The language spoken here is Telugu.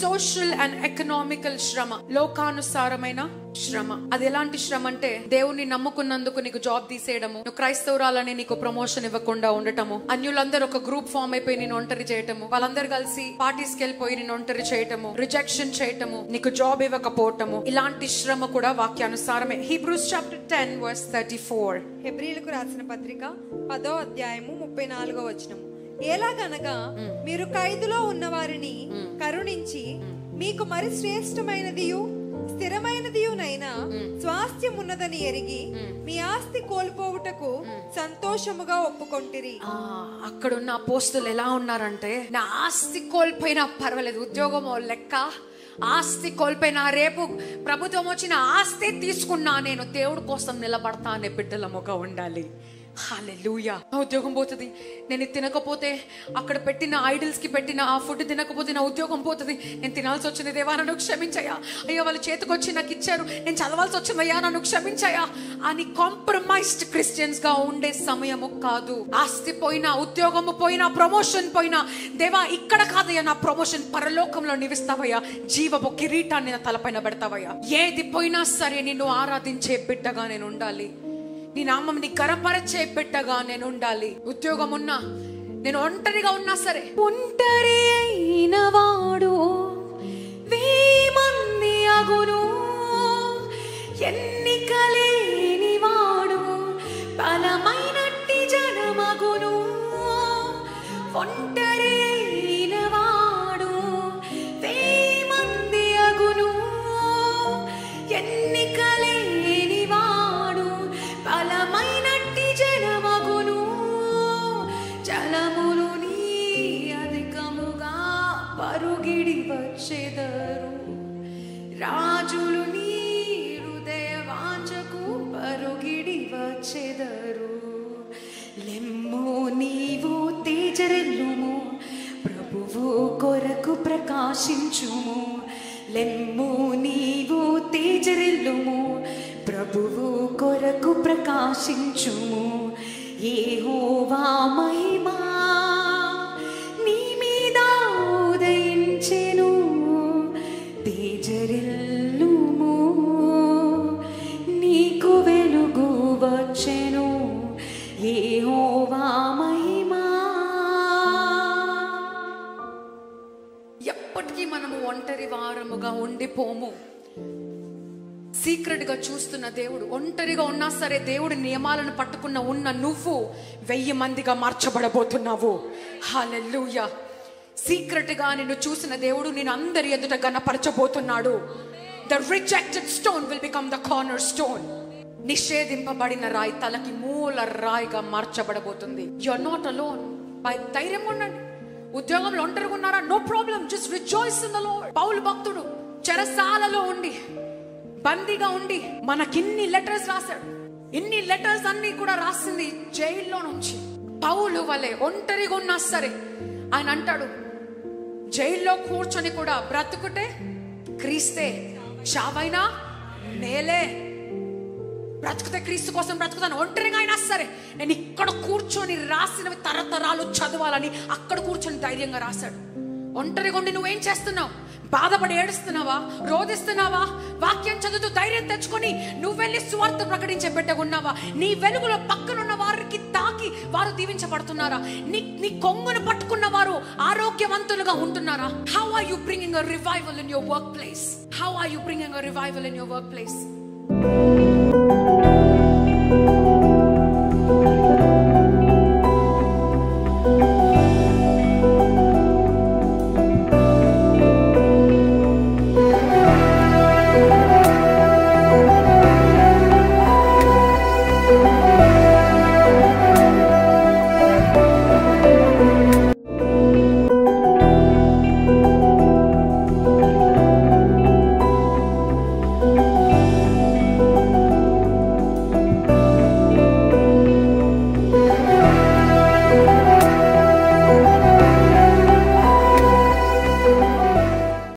సోషల్ అండ్ ఎకనామికల్ శ్రమ, లోకానుసారమైన శ్రమ. అది ఎలాంటి శ్రమ అంటే దేవుణ్ణి నమ్ముకున్నందుకు నీకు జాబ్ తీసేయడము, నువ్వు క్రైస్తవురాలని నీకు ప్రమోషన్ ఇవ్వకుండా ఉండటము, అన్యులందరూ ఒక గ్రూప్ ఫామ్ అయిపోయి నేను ఒంటరి చేయటము, వాళ్ళందరూ కలిసి పార్టీస్కి వెళ్ళిపోయి నేను ఒంటరి చేయటము, రిజెక్షన్ చేయటము, నీకు జాబ్ ఇవ్వకపోవటము, ఇలాంటి శ్రమ కూడా వాక్యానుసారమే. Hebrews chapter 10 verse 34. హెబ్రీయులకు రాసిన పత్రిక 10వ అధ్యాయము 34వ వచనము. ఎలాగనగా మీరు ఖైదులో ఉన్న వారిని కరుణించి మీకు మరి శ్రేష్టమైనదియు స్థిరమైనదియునైనా స్వాస్థ్యం ఉన్నదని ఎరిగి మీ ఆస్తి కోల్పోవుటకు సంతోషముగా ఒప్పుకొంటిరి. అక్కడున్న అపోస్తులు ఎలా ఉన్నారంటే, నా ఆస్తి కోల్పోయినా పర్వాలేదు, ఉద్యోగమో లెక్క, ఆస్తి కోల్పోయినా రేపు ప్రభుత్వం వచ్చిన ఆస్తి తీసుకున్నా నేను దేవుడి కోసం నిలబడతా అనే బిడ్డలముగా ఉండాలి. హల్లెలూయా. నా ఉద్యోగం పోతుంది, నేను తినకపోతే అక్కడ పెట్టిన ఐడల్స్ కి పెట్టిన ఆ ఫుడ్ తినకపోతే నా ఉద్యోగం పోతుంది, నేను తినాల్సి వచ్చింది దేవా నన్ను క్షమించయా, అయ్యా వాళ్ళ చేతికొచ్చి నాకు ఇచ్చారు, నేను చదవాల్సి వచ్చిందయ్యా నన్ను క్షమించయా అని కాంప్రమైజ్డ్ క్రిస్టియన్స్ గా ఉండే సమయము కాదు. ఆస్తి పోయినా, ఉద్యోగము పోయినా, ప్రమోషన్ పోయినా, దేవా ఇక్కడ కాదయ్యా నా ప్రమోషన్, పరలోకంలో నివిస్తావయ్యా, జీవపు కిరీటాన్ని నా తలపైన పెడతావయ్యా. ఏది పోయినా సరే నిన్ను ఆరాధించే బిడ్డగా నేను ఉండాలి, నీ నామంని కరపరచే బిడ్డగా నేను ఉండాలి. ఉద్యోగం ఉన్నా, నేను ఒంటరిగా ఉన్నా సరే, ఒంటరి అయిన వాడు 1000 మంది అగును, ఎన్నికలేని వాడు బలమైనట్టి జనమగును. ఒంటరి అయిన వాడు 1000 మంది అగును, ఎన్నికలేని వాడు బలమైనట్టి జనమగును. జలములు నీ అధికముగా పరుగిడి వచ్చెదరు, రాజులు నీ హృదయ వాంఛకు పరుగిడి వచ్చెదరు. లెమ్ము నీవు తేజరెల్లుము, ప్రభువు కొరకు ప్రకాశించుము. లెమ్ము నీవు తేజరెల్లుము, ప్రభువు కొరకు ప్రకాశించుము. యెహోవా మహిమా నీ మీద ఉదయించెను, తేజరెల్లుము నీకు వెలుగు వచ్చెను. యెహోవా మహిమా. ఎప్పటికీ మనము ఒంటరి వారముగా ఉండిపోము. సీక్రెట్ గా చూస్తున్న దేవుడు, ఒంటరిగా ఉన్నా సరే దేవుడి నియమాలను పట్టుకున్న ఉన్న నువ్వు 1000 మందిగా మార్చబడబోతున్నావు. హల్లెలూయా. సీక్రెట్ గా నిన్ను చూసిన దేవుడు నేను అందరి ఎదుట గణపరచబోతున్నాడు. The rejected stone will become the cornerstone. నిషేధింపబడిన రాయి తలకి మూల రాయిగా మార్చబడబోతుంది. You are not alone. ధైర్యంగా ఉండండి. ఉద్యోగంలో ఒంటరిగా ఉన్నారా? No problem, just rejoice in the Lord. పౌలు భక్తుడు చెరసాలలో ఉండి, బందీగా ఉండి మనకిన్ని లెటర్స్ రాశాడు. ఇన్ని లెటర్స్ అన్ని కూడా రాసింది జైల్లో నుంచి. పౌలు వలె ఒంటరిగా ఉన్నా సరే ఆయన అంటాడు, జైల్లో కూర్చొని కూడా బ్రతుకుటే క్రీస్తే, చావైనా మేలే. బ్రతుకుతే క్రీస్తు కోసం బ్రతుకుతాను. ఒంటరిగా అయినా సరే నేను ఇక్కడ కూర్చొని రాసినవి తరతరాలు చదవాలని అక్కడ కూర్చొని ధైర్యంగా రాశాడు. ఒంటరిగా ఉండి నువ్వేం చేస్తున్నావు? బాధపడి ఏడుస్తున్నావా? రోధిస్తున్నావా? వాక్యం చదువుతూ ధైర్యం తెచ్చుకొని నువ్వు వెళ్ళి సువార్త ప్రకటించే బిడ్డగున్నావా? నీ వెలుగులో పక్కనున్న వారికి తాకి వారు దీవించబడుతున్నారా? నీ కొంగును పట్టుకున్న వారు ఆరోగ్యవంతులుగా ఉంటున్నారా? How are you bringing a revival in your workplace? How are you bringing a revival in your workplace?